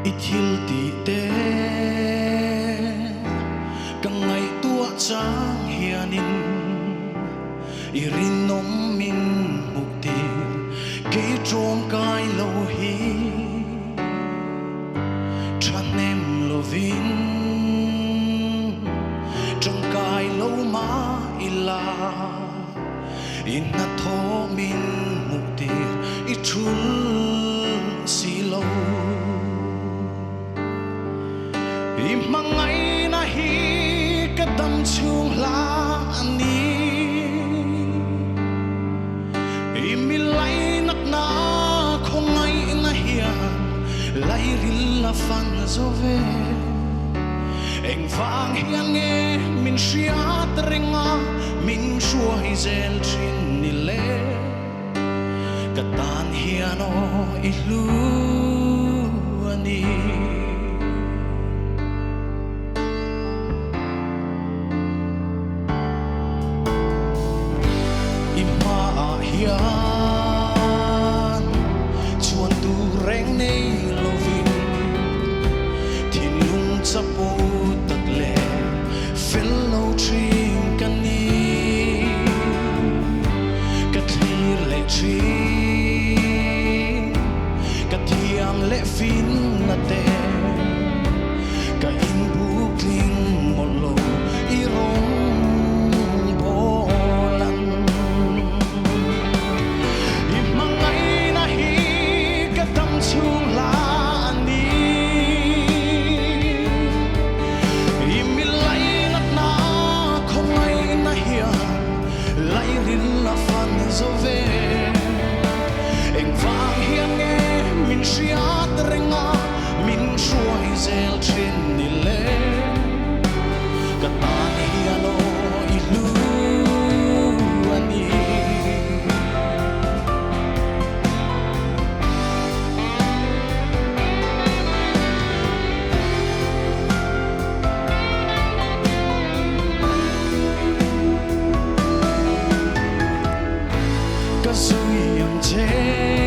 ít thil ti te càng ngày tua trang hianin irin nom min mukti ke trom kai lo hi tranem lovin trong kai lo ma ila in na tho min mukti i chul si lo i mangai na hi kadam chung la ani i milai nak na khongai na hian lai ril la fan zo ve eng vang hian nge min hriat renga min shua hi zel thin ni le katan hian o i hlu ani hian chuan tu reng nei lovin thin lung chapo tak le fel lo trim kan ni ka thlir le trim ka thiam le fin na te ka in buk ling mon lo i rong zel thin ni le katan hian o i hlu ani ka zui yang che